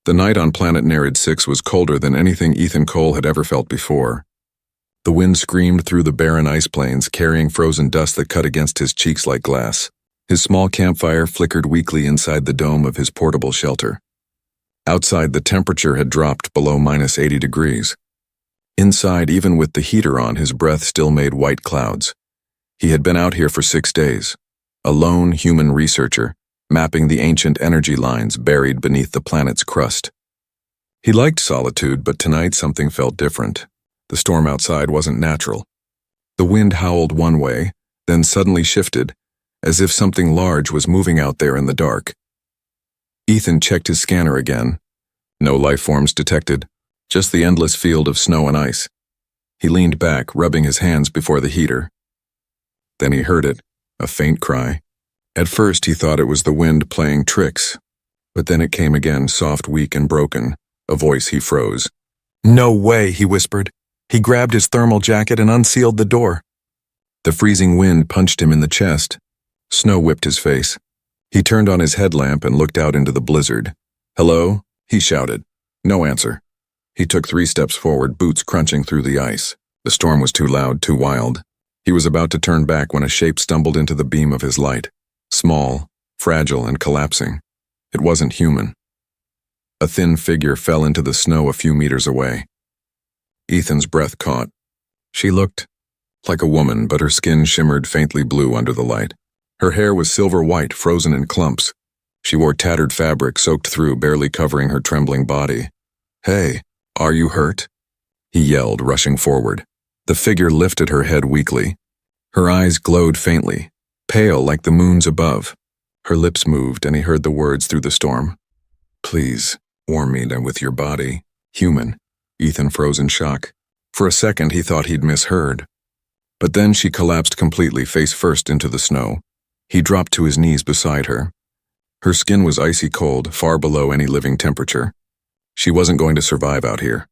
The night on planet Nereid 6 was colder than anything Ethan Cole had ever felt before. The wind screamed through the barren ice plains, carrying frozen dust that cut against his cheeks like glass. His small campfire flickered weakly inside the dome of his portable shelter. Outside, the temperature had dropped below -80 degrees. Inside, even with the heater on, his breath still made white clouds. He had been out here for 6 days, a lone human researcher, mapping the ancient energy lines buried beneath the planet's crust. He liked solitude, but tonight something felt different. The storm outside wasn't natural. The wind howled one way, then suddenly shifted, as if something large was moving out there in the dark. Ethan checked his scanner again. No life forms detected, just the endless field of snow and ice. He leaned back, rubbing his hands before the heater. Then he heard it, a faint cry. At first he thought it was the wind playing tricks, but then it came again, soft, weak, and broken, a voice he froze. "No way," he whispered. He grabbed his thermal jacket and unsealed the door. The freezing wind punched him in the chest. Snow whipped his face. He turned on his headlamp and looked out into the blizzard. "Hello?" he shouted. No answer. He took 3 steps forward, boots crunching through the ice. The storm was too loud, too wild. He was about to turn back when a shape stumbled into the beam of his light. Small, fragile, and collapsing. It wasn't human. A thin figure fell into the snow a few meters away. Ethan's breath caught. She looked like a woman, but her skin shimmered faintly blue under the light. Her hair was silver white, frozen in clumps. She wore tattered fabric soaked through, barely covering her trembling body. "Hey, are you hurt?" he yelled, rushing forward. The figure lifted her head weakly. Her eyes glowed faintly, pale like the moons above. Her lips moved, and he heard the words through the storm. "Please, warm me with your body. Human." Ethan froze in shock. For a second, he thought he'd misheard. But then she collapsed completely, face first into the snow. He dropped to his knees beside her. Her skin was icy cold, far below any living temperature. She wasn't going to survive out here.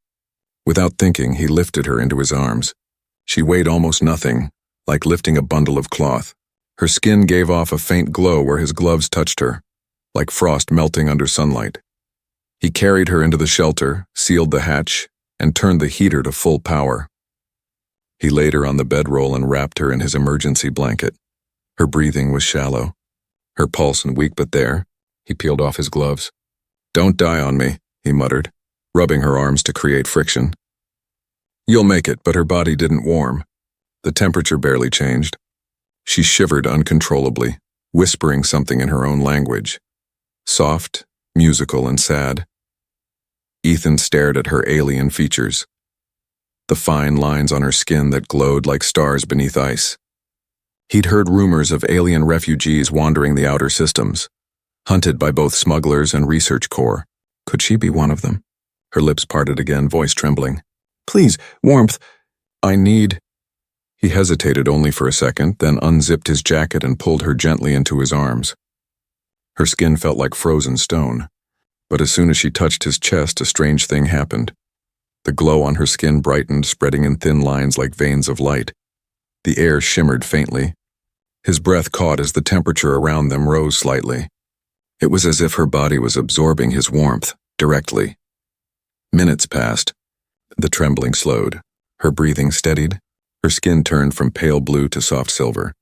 Without thinking, he lifted her into his arms. She weighed almost nothing, like lifting a bundle of cloth. Her skin gave off a faint glow where his gloves touched her, like frost melting under sunlight. He carried her into the shelter, sealed the hatch, and turned the heater to full power. He laid her on the bedroll and wrapped her in his emergency blanket. Her breathing was shallow, her pulse weak, but there. He peeled off his gloves. "Don't die on me," he muttered, rubbing her arms to create friction. "You'll make it," but her body didn't warm. The temperature barely changed. She shivered uncontrollably, whispering something in her own language. Soft, musical, and sad. Ethan stared at her alien features. The fine lines on her skin that glowed like stars beneath ice. He'd heard rumors of alien refugees wandering the outer systems, hunted by both smugglers and research corps. Could she be one of them? Her lips parted again, voice trembling. "Please, warmth. I need..." He hesitated only for a second, then unzipped his jacket and pulled her gently into his arms. Her skin felt like frozen stone, but as soon as she touched his chest, a strange thing happened. The glow on her skin brightened, spreading in thin lines like veins of light. The air shimmered faintly. His breath caught as the temperature around them rose slightly. It was as if her body was absorbing his warmth, directly. Minutes passed. The trembling slowed. Her breathing steadied. Her skin turned from pale blue to soft silver.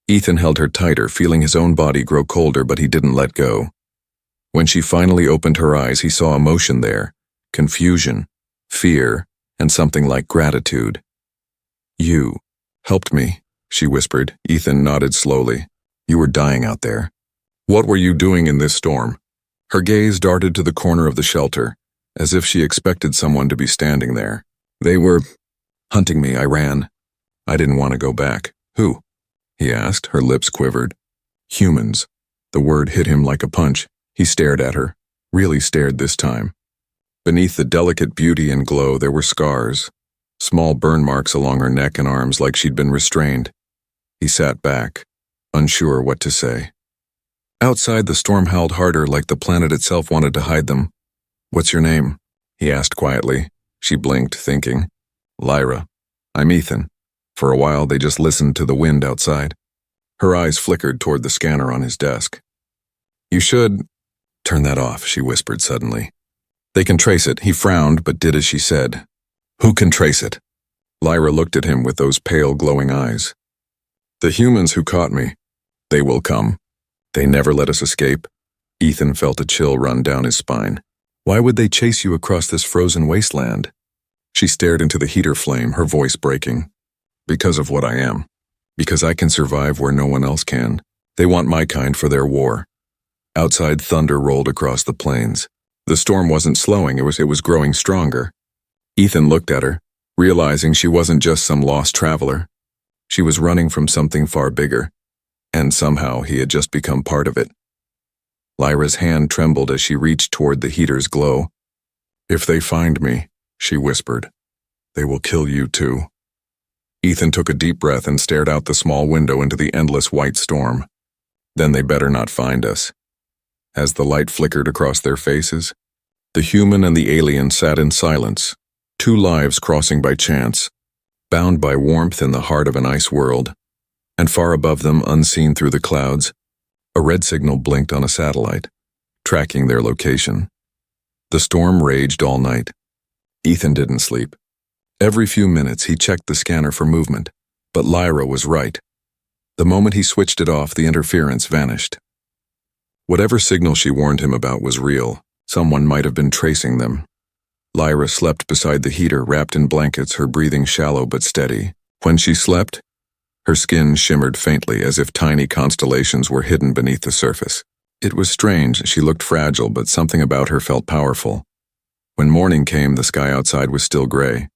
Ethan held her tighter, feeling his own body grow colder, but he didn't let go. When she finally opened her eyes, he saw emotion there. Confusion, fear, and something like gratitude. "You helped me," she whispered. Ethan nodded slowly. "You were dying out there. What were you doing in this storm?" Her gaze darted to the corner of the shelter, as if she expected someone to be standing there. "They were hunting me. I ran. I didn't want to go back." "Who?" he asked. Her lips quivered. "Humans." The word hit him like a punch. He stared at her, really stared this time. Beneath the delicate beauty and glow there were scars, small burn marks along her neck and arms like she'd been restrained. He sat back, unsure what to say. Outside, the storm howled harder, like the planet itself wanted to hide them. "What's your name?" he asked quietly. She blinked, thinking. "Lyra. I'm Ethan." For a while they just listened to the wind outside. Her eyes flickered toward the scanner on his desk. "You should..." "Turn that off," she whispered suddenly. They can trace it. He frowned, but did as she said. Who can trace it? Lyra looked at him with those pale, glowing eyes. The humans who caught me. They will come. They never let us escape. Ethan felt a chill run down his spine. Why would they chase you across this frozen wasteland? She stared into the heater flame, her voice breaking. Because of what I am. Because I can survive where no one else can. They want my kind for their war. Outside, thunder rolled across the plains. The storm wasn't slowing, it was growing stronger. Ethan looked at her, realizing she wasn't just some lost traveler. She was running from something far bigger, and somehow he had just become part of it. Lyra's hand trembled as she reached toward the heater's glow. If they find me, she whispered, they will kill you too. Ethan took a deep breath and stared out the small window into the endless white storm. Then they better not find us. As the light flickered across their faces, the human and the alien sat in silence, two lives crossing by chance, bound by warmth in the heart of an ice world, and far above them, unseen through the clouds, a red signal blinked on a satellite, tracking their location. The storm raged all night. Ethan didn't sleep. Every few minutes he checked the scanner for movement, but Lyra was right. The moment he switched it off, the interference vanished. Whatever signal she warned him about was real. Someone might have been tracing them. Lyra slept beside the heater, wrapped in blankets, her breathing shallow but steady. When she slept, her skin shimmered faintly as if tiny constellations were hidden beneath the surface. It was strange, she looked fragile, but something about her felt powerful. When morning came, the sky outside was still gray.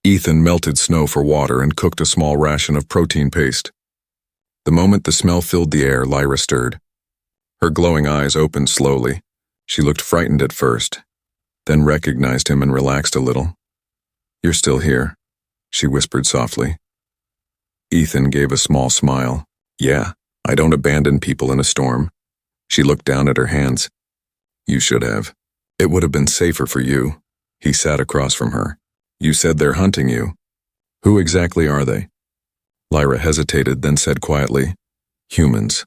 Ethan melted snow for water and cooked a small ration of protein paste. The moment the smell filled the air, Lyra stirred. Her glowing eyes opened slowly. She looked frightened at first, then recognized him and relaxed a little. You're still here, she whispered softly. Ethan gave a small smile. Yeah, I don't abandon people in a storm. She looked down at her hands. You should have. It would have been safer for you. He sat across from her. You said they're hunting you. Who exactly are they? Lyra hesitated, then said quietly, humans.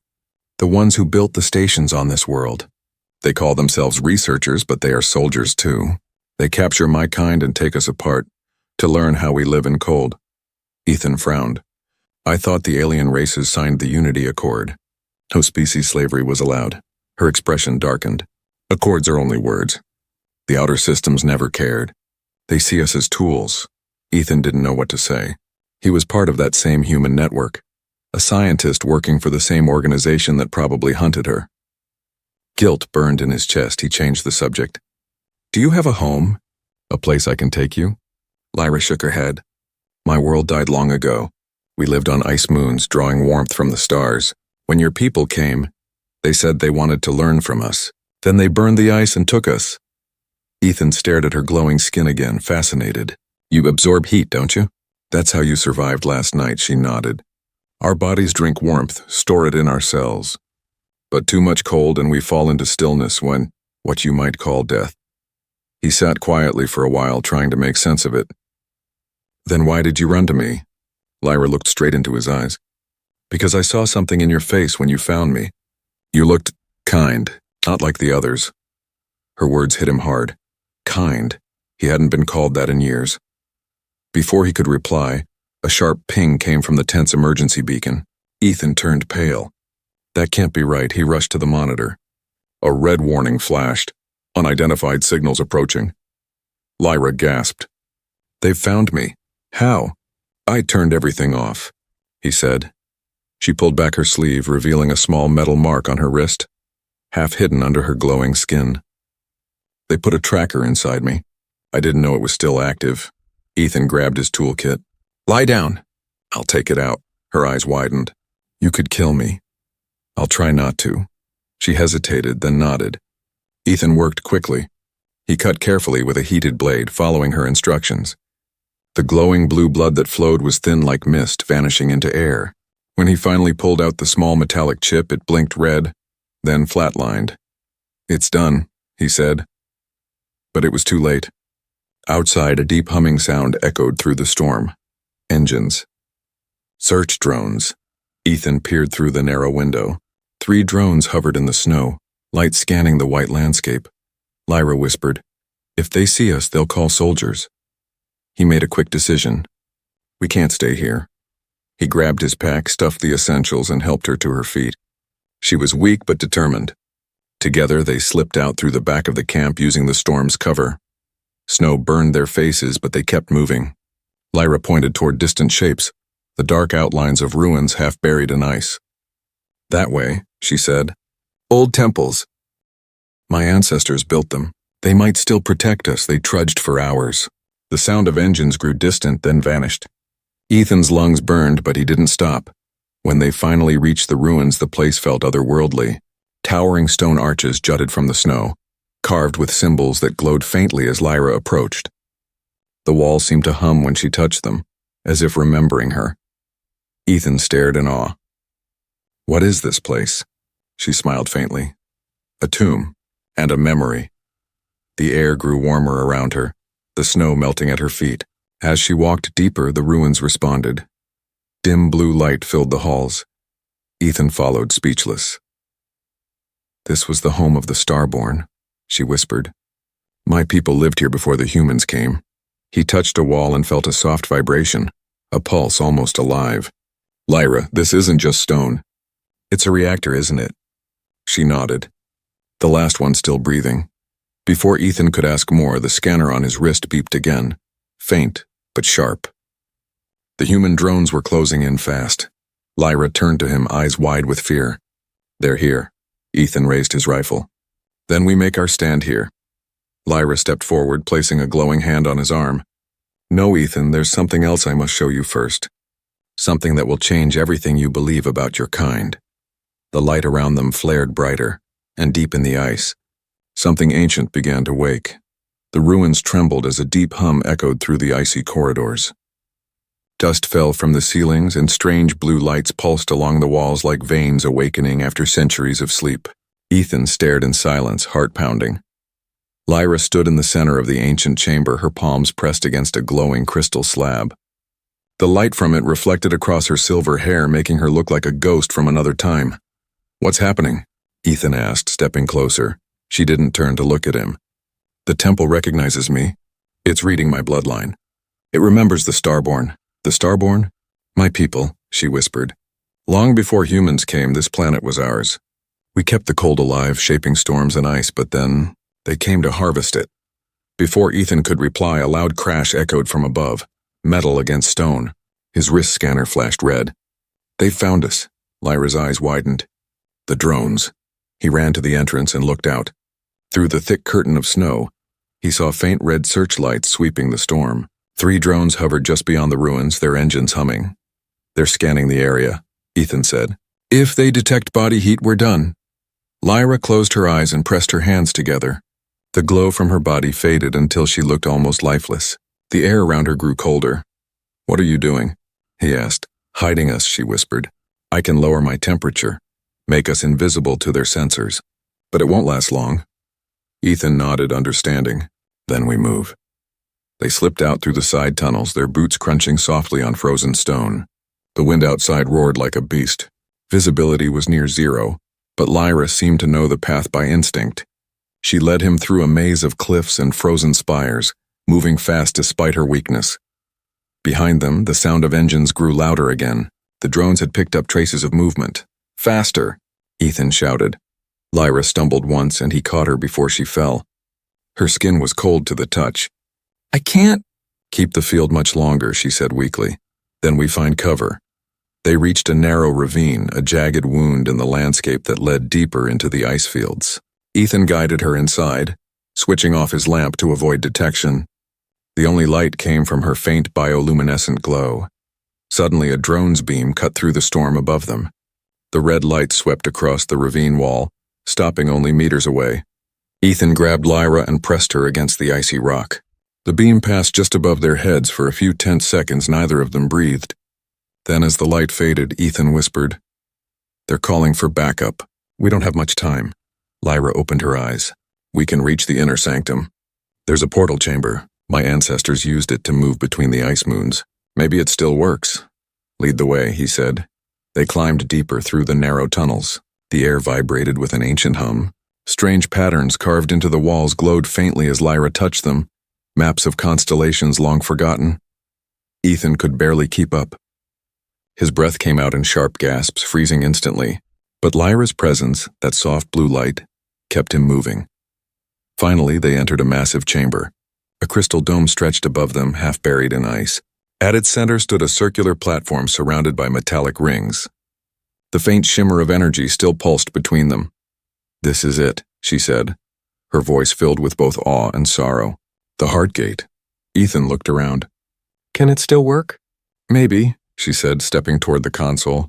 The ones who built the stations on this world. They call themselves researchers, but they are soldiers too. They capture my kind and take us apart, to learn how we live in cold. Ethan frowned. I thought the alien races signed the Unity Accord. No species slavery was allowed. Her expression darkened. Accords are only words. The outer systems never cared. They see us as tools. Ethan didn't know what to say. He was part of that same human network. A scientist working for the same organization that probably hunted her. Guilt burned in his chest. He changed the subject. Do you have a home? A place I can take you? Lyra shook her head. My world died long ago. We lived on ice moons, drawing warmth from the stars. When your people came, they said they wanted to learn from us. Then they burned the ice and took us. Ethan stared at her glowing skin again, fascinated. You absorb heat, don't you? That's how you survived last night, she nodded. Our bodies drink warmth, store it in our cells. But too much cold and we fall into stillness when, what you might call death. He sat quietly for a while, trying to make sense of it. Then why did you run to me? Lyra looked straight into his eyes. Because I saw something in your face when you found me. You looked kind, not like the others. Her words hit him hard. Kind. He hadn't been called that in years. Before he could reply, a sharp ping came from the tent's emergency beacon. Ethan turned pale. That can't be right. He rushed to the monitor. A red warning flashed. Unidentified signals approaching. Lyra gasped. They've found me. How? I turned everything off, he said. She pulled back her sleeve, revealing a small metal mark on her wrist, half hidden under her glowing skin. They put a tracker inside me. I didn't know it was still active. Ethan grabbed his toolkit. Lie down. I'll take it out. Her eyes widened. You could kill me. I'll try not to. She hesitated, then nodded. Ethan worked quickly. He cut carefully with a heated blade, following her instructions. The glowing blue blood that flowed was thin like mist, vanishing into air. When he finally pulled out the small metallic chip, it blinked red, then flatlined. It's done, he said. But it was too late. Outside, a deep humming sound echoed through the storm. Engines. Search drones. Ethan peered through the narrow window. 3 drones hovered in the snow, light scanning the white landscape. Lyra whispered, If they see us, they'll call soldiers. He made a quick decision. We can't stay here. He grabbed his pack, stuffed the essentials, and helped her to her feet. She was weak but determined. Together, they slipped out through the back of the camp using the storm's cover. Snow burned their faces, but they kept moving. Lyra pointed toward distant shapes, the dark outlines of ruins half buried in ice. That way, she said. Old temples. My ancestors built them. They might still protect us. They trudged for hours. The sound of engines grew distant, then vanished. Ethan's lungs burned, but he didn't stop. When they finally reached the ruins, the place felt otherworldly. Towering stone arches jutted from the snow, carved with symbols that glowed faintly as Lyra approached. The walls seemed to hum when she touched them, as if remembering her. Ethan stared in awe. What is this place? She smiled faintly. A tomb, and a memory. The air grew warmer around her, the snow melting at her feet. As she walked deeper, the ruins responded. Dim blue light filled the halls. Ethan followed, speechless. This was the home of the Starborn, she whispered. My people lived here before the humans came. He touched a wall and felt a soft vibration, a pulse almost alive. Lyra, this isn't just stone. It's a reactor, isn't it? She nodded. The last one still breathing. Before Ethan could ask more, the scanner on his wrist beeped again, faint but sharp. The human drones were closing in fast. Lyra turned to him, eyes wide with fear. They're here. Ethan raised his rifle. Then we make our stand here. Lyra stepped forward, placing a glowing hand on his arm. No, Ethan, there's something else I must show you first. Something that will change everything you believe about your kind. The light around them flared brighter, and deep in the ice, something ancient began to wake. The ruins trembled as a deep hum echoed through the icy corridors. Dust fell from the ceilings and strange blue lights pulsed along the walls like veins awakening after centuries of sleep. Ethan stared in silence, heart pounding. Lyra stood in the center of the ancient chamber, her palms pressed against a glowing crystal slab. The light from it reflected across her silver hair, making her look like a ghost from another time. What's happening? Ethan asked, stepping closer. She didn't turn to look at him. The temple recognizes me. It's reading my bloodline. It remembers the Starborn. The Starborn? My people, she whispered. Long before humans came, this planet was ours. We kept the cold alive, shaping storms and ice, but then they came to harvest it. Before Ethan could reply, a loud crash echoed from above, metal against stone. His wrist scanner flashed red. They found us. Lyra's eyes widened. The drones. He ran to the entrance and looked out. Through the thick curtain of snow, he saw faint red searchlights sweeping the storm. 3 drones hovered just beyond the ruins, their engines humming. They're scanning the area, Ethan said. If they detect body heat, we're done. Lyra closed her eyes and pressed her hands together. The glow from her body faded until she looked almost lifeless. The air around her grew colder. What are you doing? He asked. Hiding us, she whispered. I can lower my temperature, make us invisible to their sensors. But it won't last long. Ethan nodded, understanding. Then we move. They slipped out through the side tunnels, their boots crunching softly on frozen stone. The wind outside roared like a beast. Visibility was near zero, but Lyra seemed to know the path by instinct. She led him through a maze of cliffs and frozen spires, moving fast despite her weakness. Behind them, the sound of engines grew louder again. The drones had picked up traces of movement. Faster, Ethan shouted. Lyra stumbled once and he caught her before she fell. Her skin was cold to the touch. I can't keep the field much longer, she said weakly. Then we find cover. They reached a narrow ravine, a jagged wound in the landscape that led deeper into the ice fields. Ethan guided her inside, switching off his lamp to avoid detection. The only light came from her faint bioluminescent glow. Suddenly a drone's beam cut through the storm above them. The red light swept across the ravine wall, stopping only meters away. Ethan grabbed Lyra and pressed her against the icy rock. The beam passed just above their heads. For a few tense seconds, neither of them breathed. Then as the light faded, Ethan whispered, They're calling for backup. We don't have much time. Lyra opened her eyes. We can reach the inner sanctum. There's a portal chamber. My ancestors used it to move between the ice moons. Maybe it still works. Lead the way, he said. They climbed deeper through the narrow tunnels. The air vibrated with an ancient hum, Strange patterns carved into the walls glowed faintly as Lyra touched them, maps of constellations long forgotten. Ethan could barely keep up. His breath came out in sharp gasps, freezing instantly, but Lyra's presence, that soft blue light, kept him moving. Finally, they entered a massive chamber. A crystal dome stretched above them, half buried in ice. At its center stood a circular platform surrounded by metallic rings. The faint shimmer of energy still pulsed between them. "This is it," she said, her voice filled with both awe and sorrow. "The heart gate." Ethan looked around. "Can it still work?" "Maybe," she said, stepping toward the console.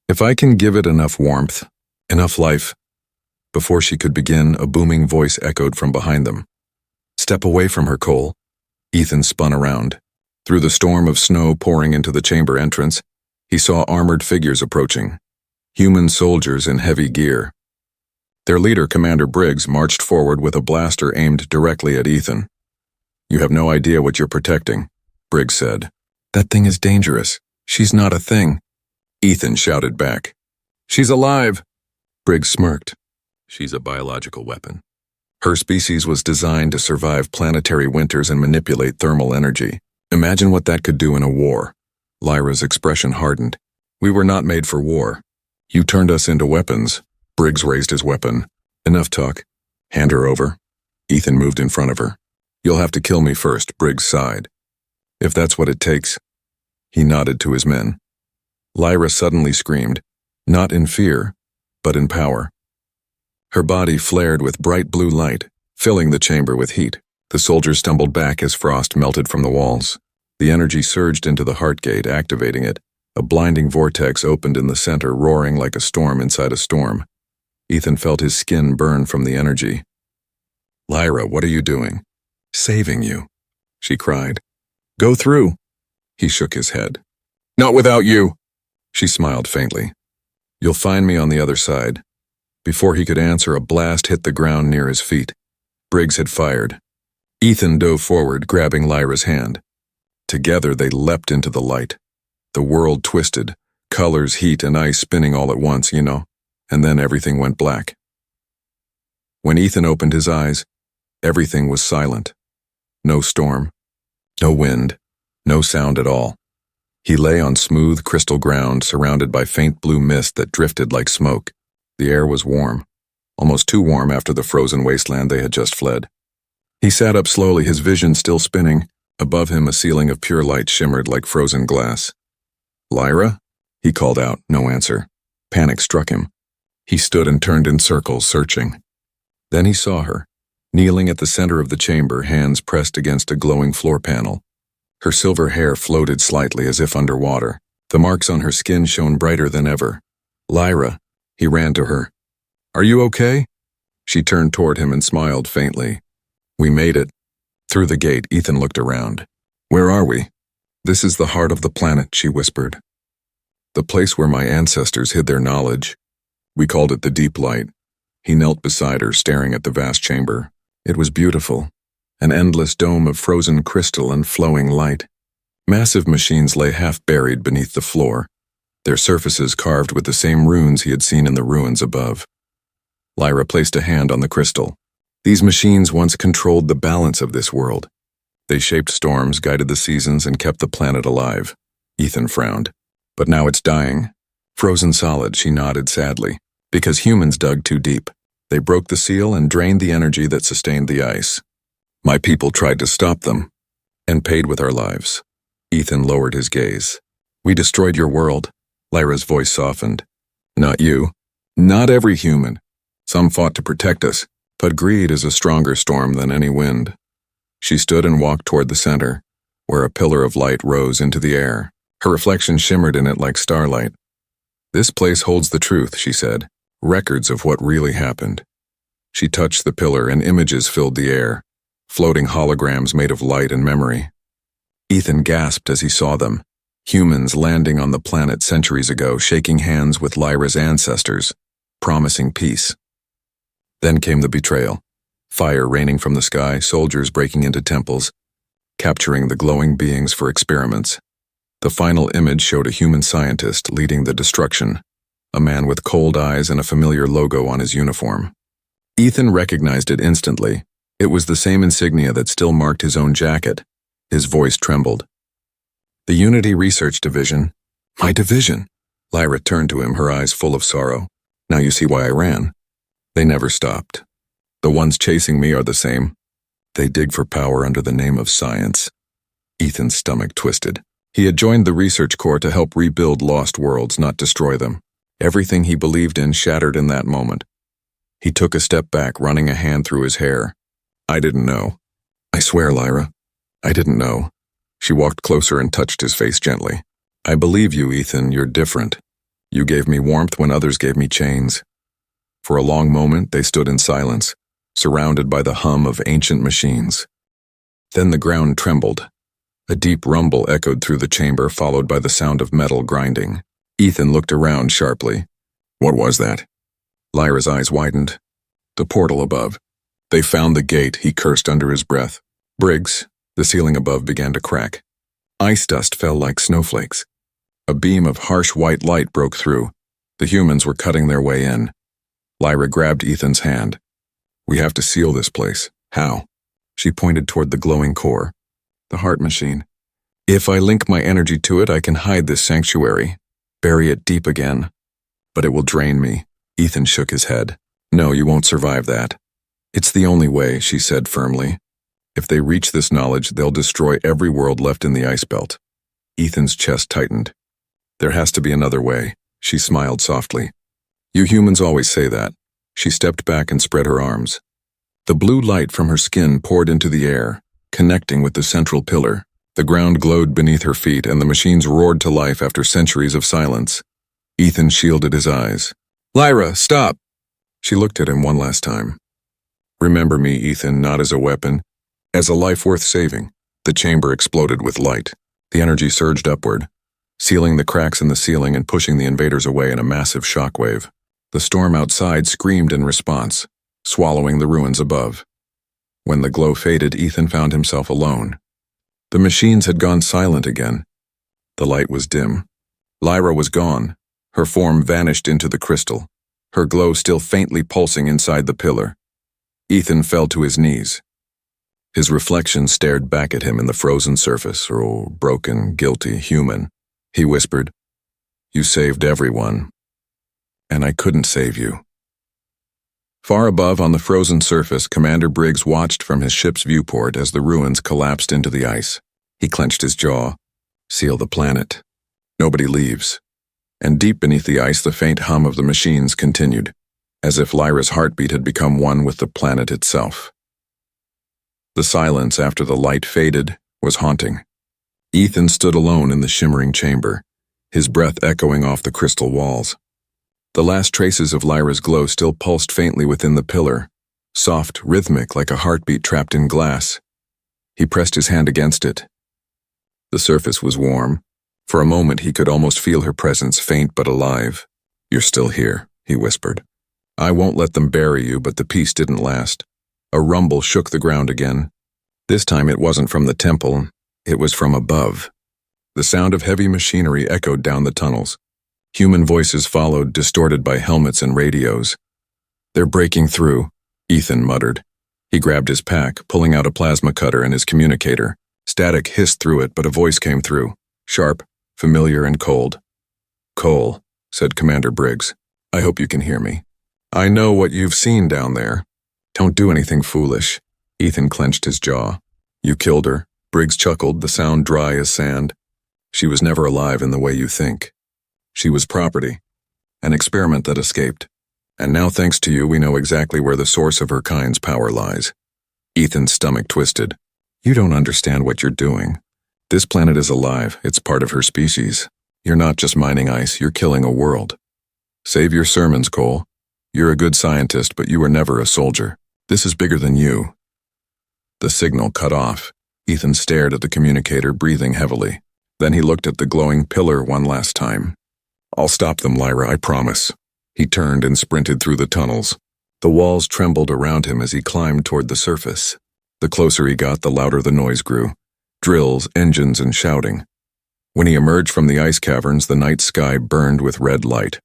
"If I can give it enough warmth, enough life." Before she could begin, a booming voice echoed from behind them. "Step away from her, Cole." Ethan spun around. Through the storm of snow pouring into the chamber entrance, he saw armored figures approaching. Human soldiers in heavy gear. Their leader, Commander Briggs, marched forward with a blaster aimed directly at Ethan. "You have no idea what you're protecting," Briggs said. "That thing is dangerous. She's not a thing." Ethan shouted back. "She's alive!" Briggs smirked. "She's a biological weapon. Her species was designed to survive planetary winters and manipulate thermal energy. Imagine what that could do in a war." Lyra's expression hardened. "We were not made for war. You turned us into weapons." Briggs raised his weapon. "Enough talk. Hand her over." Ethan moved in front of her. "You'll have to kill me first," Briggs sighed. "If that's what it takes." He nodded to his men. Lyra suddenly screamed, not in fear, but in power. Her body flared with bright blue light, filling the chamber with heat. The soldiers stumbled back as frost melted from the walls. The energy surged into the heart gate, activating it. A blinding vortex opened in the center, roaring like a storm inside a storm. Ethan felt his skin burn from the energy. "Lyra, what are you doing?" "Saving you," she cried. "Go through." He shook his head. "Not without you." She smiled faintly. "You'll find me on the other side." Before he could answer, a blast hit the ground near his feet. Briggs had fired. Ethan dove forward, grabbing Lyra's hand. Together they leapt into the light. The world twisted, colors, heat, and ice spinning all at once, and then everything went black. When Ethan opened his eyes, everything was silent. No storm, no wind, no sound at all. He lay on smooth crystal ground, surrounded by faint blue mist that drifted like smoke. The air was warm, almost too warm after the frozen wasteland they had just fled. He sat up slowly, his vision still spinning. Above him, a ceiling of pure light shimmered like frozen glass. "Lyra?" He called out, no answer. Panic struck him. He stood and turned in circles, searching. Then he saw her, kneeling at the center of the chamber, hands pressed against a glowing floor panel. Her silver hair floated slightly as if underwater. The marks on her skin shone brighter than ever. "Lyra," he ran to her. "Are you okay?" She turned toward him and smiled faintly. "We made it." Through the gate, Ethan looked around. "Where are we?" "This is the heart of the planet," she whispered. "The place where my ancestors hid their knowledge. We called it the Deep Light." He knelt beside her, staring at the vast chamber. It was beautiful, an endless dome of frozen crystal and flowing light. Massive machines lay half-buried beneath the floor, their surfaces carved with the same runes he had seen in the ruins above. Lyra placed a hand on the crystal. These machines once controlled the balance of this world. They shaped storms, guided the seasons, and kept the planet alive. Ethan frowned. "But now it's dying." "Frozen solid," she nodded sadly. "Because humans dug too deep. They broke the seal and drained the energy that sustained the ice. My people tried to stop them, and paid with our lives." Ethan lowered his gaze. "We destroyed your world." Lyra's voice softened. "Not you. Not every human. Some fought to protect us, but greed is a stronger storm than any wind." She stood and walked toward the center, where a pillar of light rose into the air. Her reflection shimmered in it like starlight. "This place holds the truth," she said, "records of what really happened." She touched the pillar and images filled the air, floating holograms made of light and memory. Ethan gasped as he saw them, humans landing on the planet centuries ago, shaking hands with Lyra's ancestors, promising peace. Then came the betrayal. Fire raining from the sky, soldiers breaking into temples, capturing the glowing beings for experiments. The final image showed a human scientist leading the destruction, a man with cold eyes and a familiar logo on his uniform. Ethan recognized it instantly. It was the same insignia that still marked his own jacket. His voice trembled. The Unity Research Division. My division. Lyra turned to him, her eyes full of sorrow. Now you see why I ran. They never stopped. The ones chasing me are the same. They dig for power under the name of science. Ethan's stomach twisted. He had joined the research corps to help rebuild lost worlds, not destroy them. Everything he believed in shattered in that moment. He took a step back, running a hand through his hair. I didn't know. I swear, Lyra, I didn't know. She walked closer and touched his face gently. I believe you, Ethan, you're different. You gave me warmth when others gave me chains. For a long moment, they stood in silence, surrounded by the hum of ancient machines. Then the ground trembled. A deep rumble echoed through the chamber, followed by the sound of metal grinding. Ethan looked around sharply. What was that? Lyra's eyes widened. The portal above. They found the gate, he cursed under his breath. Briggs, the ceiling above began to crack. Ice dust fell like snowflakes. A beam of harsh white light broke through. The humans were cutting their way in. Lyra grabbed Ethan's hand. We have to seal this place. How? She pointed toward the glowing core. The heart machine. If I link my energy to it, I can hide this sanctuary, bury it deep again. But it will drain me. Ethan shook his head. No, you won't survive that. It's the only way, she said firmly. If they reach this knowledge, they'll destroy every world left in the ice belt. Ethan's chest tightened. There has to be another way, she smiled softly. You humans always say that. She stepped back and spread her arms. The blue light from her skin poured into the air, connecting with the central pillar. The ground glowed beneath her feet, and the machines roared to life after centuries of silence. Ethan shielded his eyes. Lyra, stop! She looked at him one last time. Remember me, Ethan, not as a weapon, as a life worth saving. The chamber exploded with light. The energy surged upward, sealing the cracks in the ceiling and pushing the invaders away in a massive shockwave. The storm outside screamed in response, swallowing the ruins above. When the glow faded, Ethan found himself alone. The machines had gone silent again. The light was dim. Lyra was gone. Her form vanished into the crystal, her glow still faintly pulsing inside the pillar. Ethan fell to his knees. His reflection stared back at him in the frozen surface. Oh, broken, guilty human. He whispered, You saved everyone, and I couldn't save you. Far above on the frozen surface, Commander Briggs watched from his ship's viewport as the ruins collapsed into the ice. He clenched his jaw. Seal the planet. Nobody leaves. And deep beneath the ice, the faint hum of the machines continued, as if Lyra's heartbeat had become one with the planet itself. The silence after the light faded was haunting. Ethan stood alone in the shimmering chamber, his breath echoing off the crystal walls. The last traces of Lyra's glow still pulsed faintly within the pillar, soft, rhythmic like a heartbeat trapped in glass. He pressed his hand against it. The surface was warm. For a moment he could almost feel her presence, faint but alive. You're still here, he whispered. I won't let them bury you, but the peace didn't last. A rumble shook the ground again. This time it wasn't from the temple, it was from above. The sound of heavy machinery echoed down the tunnels. Human voices followed, distorted by helmets and radios. They're breaking through, Ethan muttered. He grabbed his pack, pulling out a plasma cutter and his communicator. Static hissed through it, but a voice came through, sharp, familiar and cold. Cole, said Commander Briggs, I hope you can hear me. I know what you've seen down there. Don't do anything foolish. Ethan clenched his jaw. You killed her, Briggs chuckled, the sound dry as sand. She was never alive in the way you think. She was property, an experiment that escaped. And now, thanks to you, we know exactly where the source of her kind's power lies. Ethan's stomach twisted. You don't understand what you're doing. This planet is alive, it's part of her species. You're not just mining ice, you're killing a world. Save your sermons, Cole. You're a good scientist, but you were never a soldier. This is bigger than you. The signal cut off. Ethan stared at the communicator, breathing heavily. Then he looked at the glowing pillar one last time. I'll stop them, Lyra, I promise. He turned and sprinted through the tunnels. The walls trembled around him as he climbed toward the surface. The closer he got, the louder the noise grew. Drills, engines, and shouting. When he emerged from the ice caverns, the night sky burned with red light.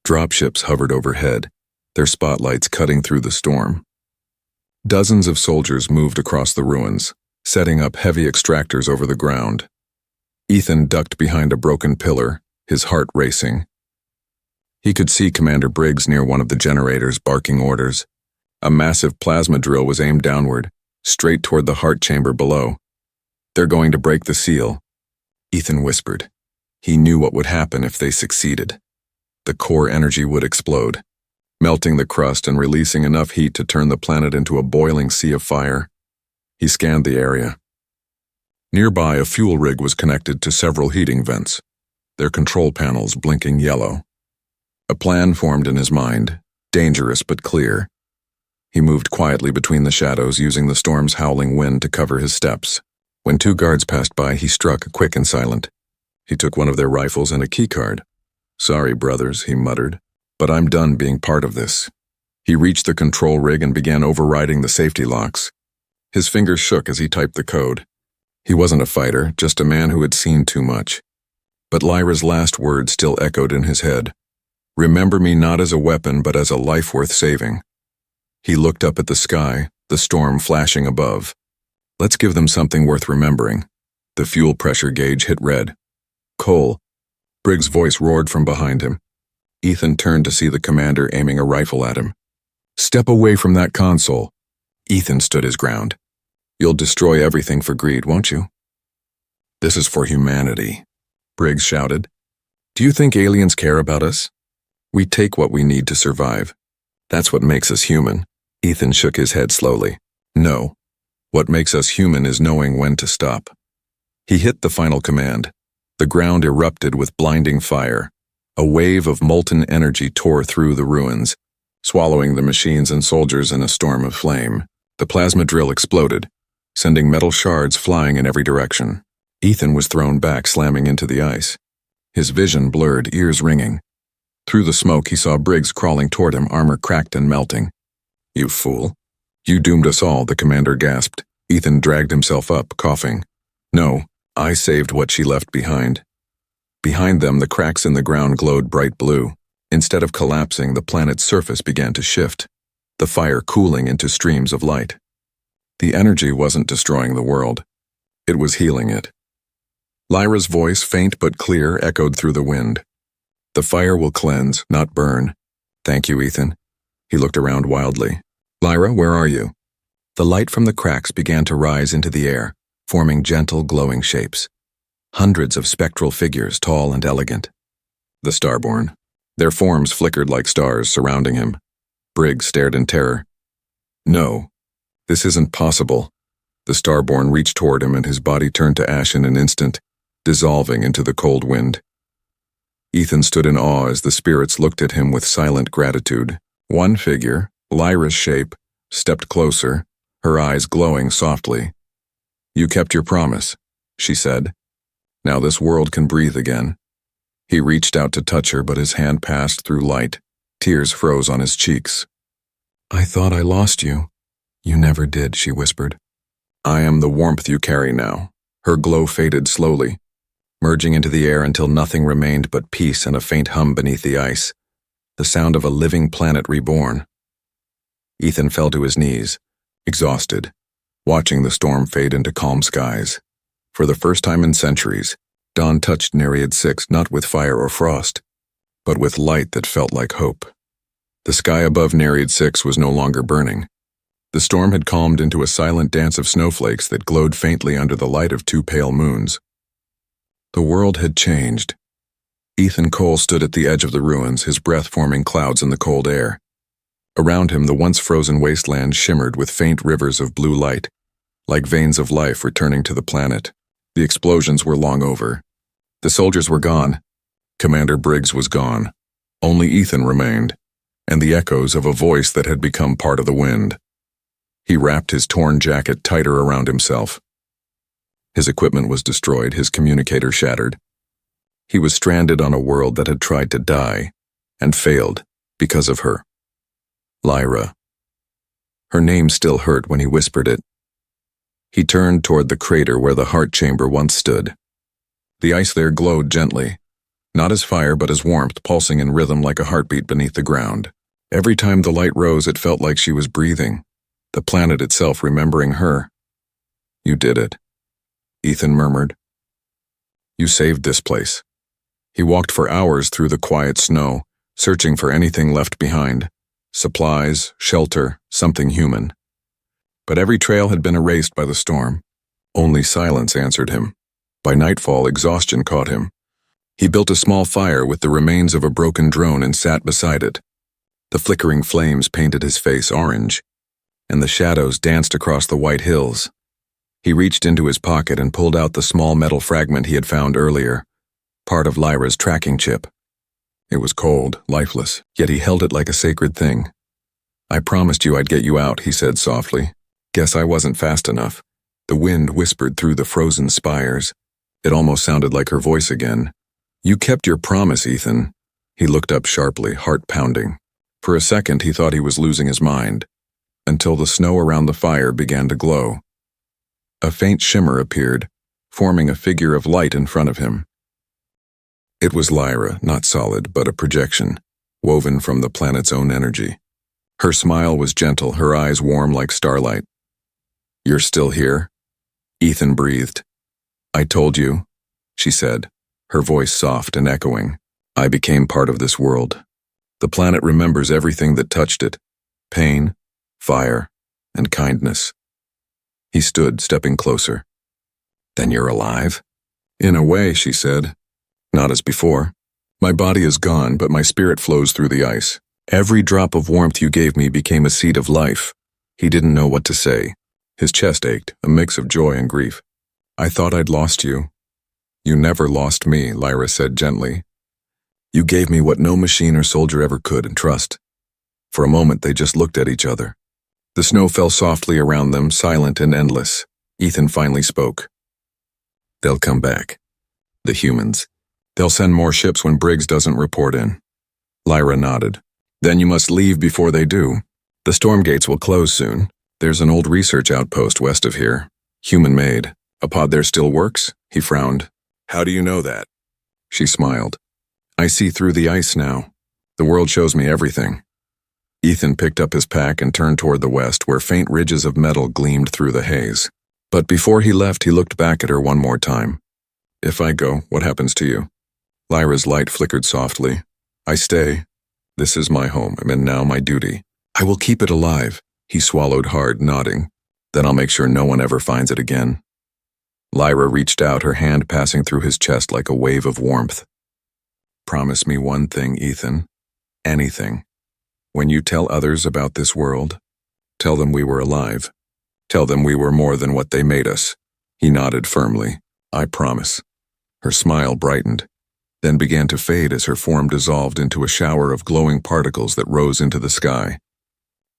Dropships hovered overhead, their spotlights cutting through the storm. Dozens of soldiers moved across the ruins, setting up heavy extractors over the ground. Ethan ducked behind a broken pillar, his heart racing. He could see Commander Briggs near one of the generators barking orders. A massive plasma drill was aimed downward, straight toward the heart chamber below. "They're going to break the seal," Ethan whispered. He knew what would happen if they succeeded. The core energy would explode, melting the crust and releasing enough heat to turn the planet into a boiling sea of fire. He scanned the area. Nearby, a fuel rig was connected to several heating vents, their control panels blinking yellow. A plan formed in his mind, dangerous but clear. He moved quietly between the shadows, using the storm's howling wind to cover his steps. When two guards passed by, he struck, quick and silent. He took one of their rifles and a keycard. "Sorry, brothers," he muttered, "but I'm done being part of this." He reached the control rig and began overriding the safety locks. His fingers shook as he typed the code. He wasn't a fighter, just a man who had seen too much. But Lyra's last words still echoed in his head. "Remember me not as a weapon, but as a life worth saving." He looked up at the sky, the storm flashing above. "Let's give them something worth remembering." The fuel pressure gauge hit red. "Cole," Briggs' voice roared from behind him. Ethan turned to see the commander aiming a rifle at him. "Step away from that console." Ethan stood his ground. "You'll destroy everything for greed, won't you?" "This is for humanity," Briggs shouted. "Do you think aliens care about us? We take what we need to survive. That's what makes us human." Ethan shook his head slowly. "No. What makes us human is knowing when to stop." He hit the final command. The ground erupted with blinding fire. A wave of molten energy tore through the ruins, swallowing the machines and soldiers in a storm of flame. The plasma drill exploded, sending metal shards flying in every direction. Ethan was thrown back, slamming into the ice. His vision blurred, ears ringing. Through the smoke, he saw Briggs crawling toward him, armor cracked and melting. "You fool. You doomed us all," the commander gasped. Ethan dragged himself up, coughing. "No, I saved what she left behind." Behind them, the cracks in the ground glowed bright blue. Instead of collapsing, the planet's surface began to shift, the fire cooling into streams of light. The energy wasn't destroying the world. It was healing it. Lyra's voice, faint but clear, echoed through the wind. "The fire will cleanse, not burn." "Thank you, Ethan." He looked around wildly. "Lyra, where are you?" The light from the cracks began to rise into the air, forming gentle, glowing shapes. Hundreds of spectral figures, tall and elegant. The Starborn. Their forms flickered like stars surrounding him. Briggs stared in terror. "No, this isn't possible." The Starborn reached toward him and his body turned to ash in an instant, dissolving into the cold wind. Ethan stood in awe as the spirits looked at him with silent gratitude. One figure, Lyra's shape, stepped closer, her eyes glowing softly. "You kept your promise," she said. "Now this world can breathe again." He reached out to touch her, but his hand passed through light. Tears froze on his cheeks. "I thought I lost you." "You never did," she whispered. "I am the warmth you carry now." Her glow faded slowly, merging into the air until nothing remained but peace and a faint hum beneath the ice, the sound of a living planet reborn. Ethan fell to his knees, exhausted, watching the storm fade into calm skies. For the first time in centuries, dawn touched Nereid 6 not with fire or frost, but with light that felt like hope. The sky above Nereid 6 was no longer burning. The storm had calmed into a silent dance of snowflakes that glowed faintly under the light of two pale moons. The world had changed. Ethan Cole stood at the edge of the ruins, his breath forming clouds in the cold air. Around him, the once frozen wasteland shimmered with faint rivers of blue light, like veins of life returning to the planet. The explosions were long over. The soldiers were gone. Commander Briggs was gone. Only Ethan remained, and the echoes of a voice that had become part of the wind. He wrapped his torn jacket tighter around himself. His equipment was destroyed, his communicator shattered. He was stranded on a world that had tried to die, and failed because of her. Lyra. Her name still hurt when he whispered it. He turned toward the crater where the heart chamber once stood. The ice there glowed gently, not as fire but as warmth pulsing in rhythm like a heartbeat beneath the ground. Every time the light rose, it felt like she was breathing, the planet itself remembering her. "You did it," Ethan murmured. "You saved this place." He walked for hours through the quiet snow, searching for anything left behind. Supplies, shelter, something human. But every trail had been erased by the storm. Only silence answered him. By nightfall, exhaustion caught him. He built a small fire with the remains of a broken drone and sat beside it. The flickering flames painted his face orange, and the shadows danced across the white hills. He reached into his pocket and pulled out the small metal fragment he had found earlier, part of Lyra's tracking chip. It was cold, lifeless, yet he held it like a sacred thing. "I promised you I'd get you out," he said softly. "Guess I wasn't fast enough." The wind whispered through the frozen spires. It almost sounded like her voice again. "You kept your promise, Ethan." He looked up sharply, heart pounding. For a second he thought he was losing his mind, until the snow around the fire began to glow. A faint shimmer appeared, forming a figure of light in front of him. It was Lyra, not solid, but a projection, woven from the planet's own energy. Her smile was gentle, her eyes warm like starlight. "You're still here?" Ethan breathed. "I told you," she said, her voice soft and echoing. "I became part of this world. The planet remembers everything that touched it. Pain, fire, and kindness." He stood, stepping closer. "Then you're alive?" "In a way," she said. "Not as before. My body is gone, but my spirit flows through the ice. Every drop of warmth you gave me became a seed of life." He didn't know what to say. His chest ached, a mix of joy and grief. "I thought I'd lost you." "You never lost me," Lyra said gently. "You gave me what no machine or soldier ever could, and trust." For a moment they just looked at each other. The snow fell softly around them, silent and endless. Ethan finally spoke. "They'll come back. The humans. They'll send more ships when Briggs doesn't report in." Lyra nodded. "Then you must leave before they do. The storm gates will close soon. There's an old research outpost west of here. Human-made. A pod there still works?" He frowned. "How do you know that?" She smiled. "I see through the ice now. The world shows me everything." Ethan picked up his pack and turned toward the west, where faint ridges of metal gleamed through the haze. But before he left, he looked back at her one more time. "If I go, what happens to you?" Lyra's light flickered softly. "I stay. This is my home, and now my duty. I will keep it alive." He swallowed hard, nodding. "Then I'll make sure no one ever finds it again." Lyra reached out, her hand passing through his chest like a wave of warmth. "Promise me one thing, Ethan. Anything. When you tell others about this world, tell them we were alive. Tell them we were more than what they made us." He nodded firmly. "I promise." Her smile brightened, then began to fade as her form dissolved into a shower of glowing particles that rose into the sky.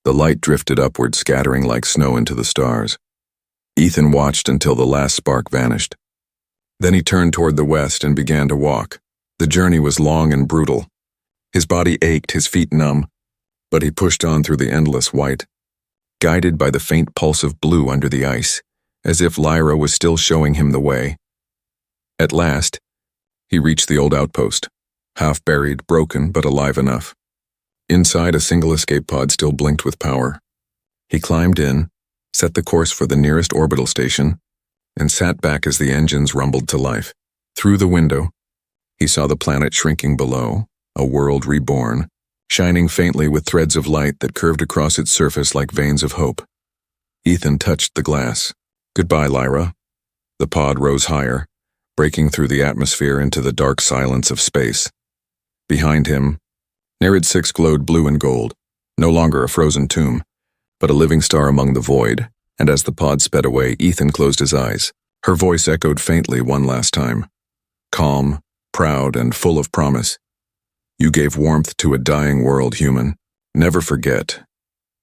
The light drifted upward, scattering like snow into the stars. Ethan watched until the last spark vanished. Then he turned toward the west and began to walk. The journey was long and brutal. His body ached, his feet numb, but he pushed on through the endless white, guided by the faint pulse of blue under the ice, as if Lyra was still showing him the way. At last, he reached the old outpost, half buried, broken, but alive enough. Inside, a single escape pod still blinked with power. He climbed in, set the course for the nearest orbital station, and sat back as the engines rumbled to life. Through the window, he saw the planet shrinking below, a world reborn, shining faintly with threads of light that curved across its surface like veins of hope. Ethan touched the glass. "Goodbye, Lyra." The pod rose higher, breaking through the atmosphere into the dark silence of space. Behind him, Nerid 6 glowed blue and gold, no longer a frozen tomb, but a living star among the void, and as the pod sped away, Ethan closed his eyes. Her voice echoed faintly one last time. Calm, proud, and full of promise. "You gave warmth to a dying world, human. Never forget.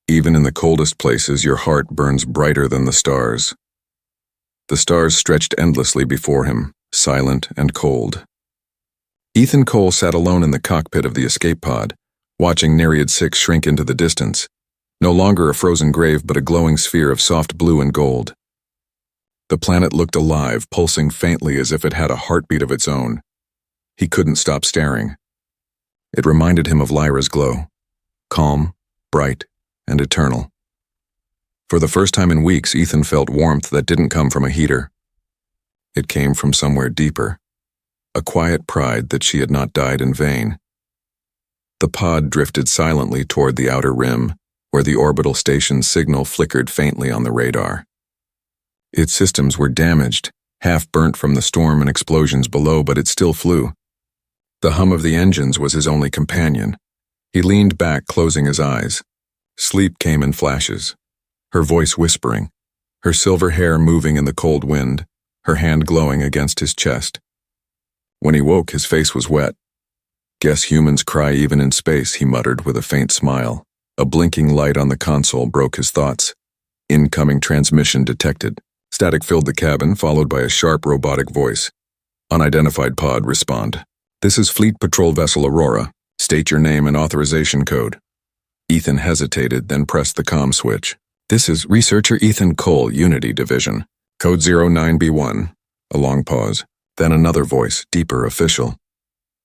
Even in the coldest places, your heart burns brighter than the stars." The stars stretched endlessly before him, silent and cold. Ethan Cole sat alone in the cockpit of the escape pod, watching Nereid 6 shrink into the distance, no longer a frozen grave but a glowing sphere of soft blue and gold. The planet looked alive, pulsing faintly as if it had a heartbeat of its own. He couldn't stop staring. It reminded him of Lyra's glow. calm, bright, and eternal. For the first time in weeks, Ethan felt warmth that didn't come from a heater. It came from somewhere deeper, a quiet pride that she had not died in vain. The pod drifted silently toward the outer rim, where the orbital station's signal flickered faintly on the radar. Its systems were damaged, half burnt from the storm and explosions below, but it still flew. The hum of the engines was his only companion. He leaned back, closing his eyes. Sleep came in flashes, her voice whispering, her silver hair moving in the cold wind, her hand glowing against his chest. When he woke, his face was wet. "Guess humans cry even in space," he muttered with a faint smile. A blinking light on the console broke his thoughts. Incoming transmission detected. Static filled the cabin, followed by a sharp robotic voice. "Unidentified pod, respond. This is Fleet Patrol Vessel Aurora. State your name and authorization code." Ethan hesitated, then pressed the comm switch. "This is Researcher Ethan Cole, Unity Division. Code 09B1. A long pause. Then another voice, deeper, official.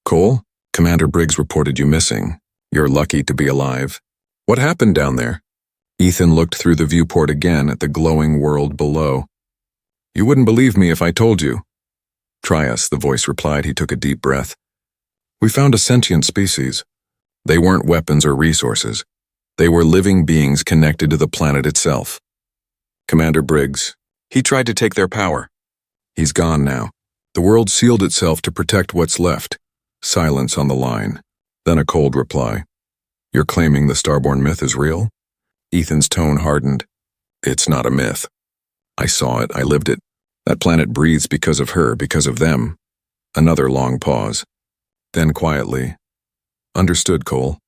"Cole? Commander Briggs reported you missing. You're lucky to be alive. What happened down there?" Ethan looked through the viewport again at the glowing world below. "You wouldn't believe me if I told you." "Try us," the voice replied. He took a deep breath. "We found a sentient species. They weren't weapons or resources. They were living beings connected to the planet itself. Commander Briggs, he tried to take their power. He's gone now. The world sealed itself to protect what's left." Silence on the line. Then a cold reply. "You're claiming the Starborn myth is real?" Ethan's tone hardened. "It's not a myth. I saw it, I lived it. That planet breathes because of her, because of them." Another long pause. Then quietly, "Understood, Cole.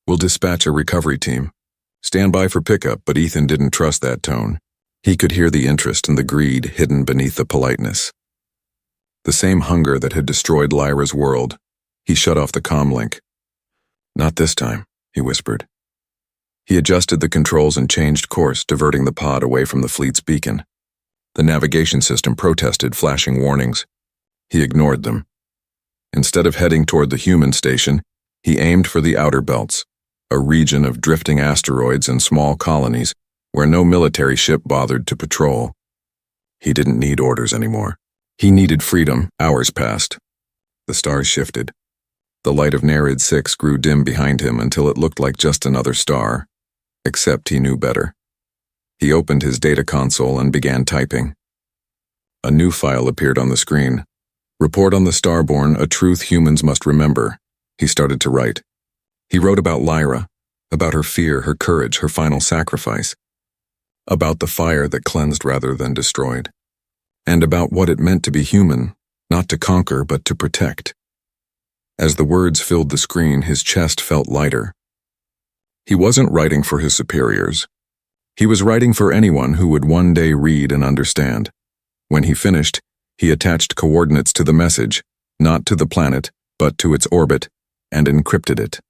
We'll dispatch a recovery team. Stand by for pickup," but Ethan didn't trust that tone. He could hear the interest and the greed hidden beneath the politeness. The same hunger that had destroyed Lyra's world. He shut off the comm link. "Not this time," he whispered. He adjusted the controls and changed course, diverting the pod away from the fleet's beacon. The navigation system protested, flashing warnings. He ignored them. Instead of heading toward the human station, he aimed for the outer belts, a region of drifting asteroids and small colonies where no military ship bothered to patrol. He didn't need orders anymore. He needed freedom. Hours passed. The stars shifted. The light of Nereid 6 grew dim behind him until it looked like just another star. Except he knew better. He opened his data console and began typing. A new file appeared on the screen. "Report on the Starborn, a truth humans must remember." He started to write. He wrote about Lyra, about her fear, her courage, her final sacrifice, about the fire that cleansed rather than destroyed, and about what it meant to be human, not to conquer but to protect. As the words filled the screen, his chest felt lighter. He wasn't writing for his superiors. He was writing for anyone who would one day read and understand. When he finished, he attached coordinates to the message, not to the planet, but to its orbit, and encrypted it.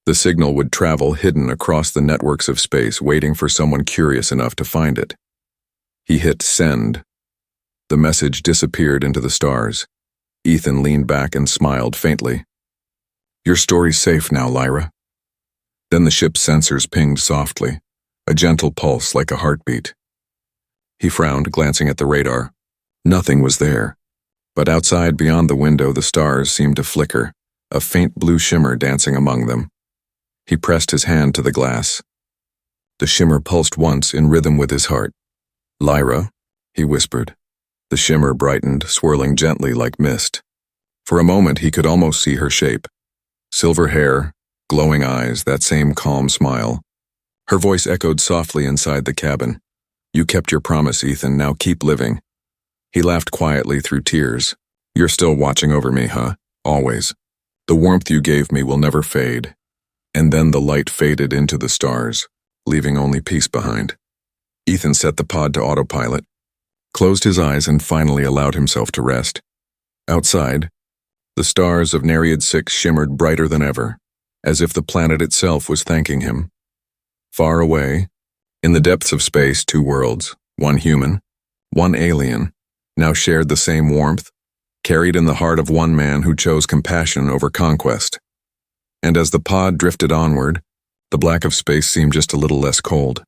The signal would travel hidden across the networks of space, waiting for someone curious enough to find it. He hit send. The message disappeared into the stars. Ethan leaned back and smiled faintly. "Your story's safe now, Lyra." Then the ship's sensors pinged softly, a gentle pulse like a heartbeat. He frowned, glancing at the radar. Nothing was there. But outside, beyond the window, the stars seemed to flicker, a faint blue shimmer dancing among them. He pressed his hand to the glass. The shimmer pulsed once, in rhythm with his heart. "Lyra," he whispered. The shimmer brightened, swirling gently like mist. For a moment he could almost see her shape. Silver hair, glowing eyes, that same calm smile. Her voice echoed softly inside the cabin. "You kept your promise, Ethan. Now keep living." He laughed quietly through tears. "You're still watching over me, huh? Always. The warmth you gave me will never fade." And then the light faded into the stars, leaving only peace behind. Ethan set the pod to autopilot, closed his eyes, and finally allowed himself to rest. Outside, the stars of Nereid 6 shimmered brighter than ever, as if the planet itself was thanking him. Far away, in the depths of space, two worlds, one human, one alien, now shared the same warmth, carried in the heart of one man who chose compassion over conquest. And as the pod drifted onward, The black of space seemed just a little less cold.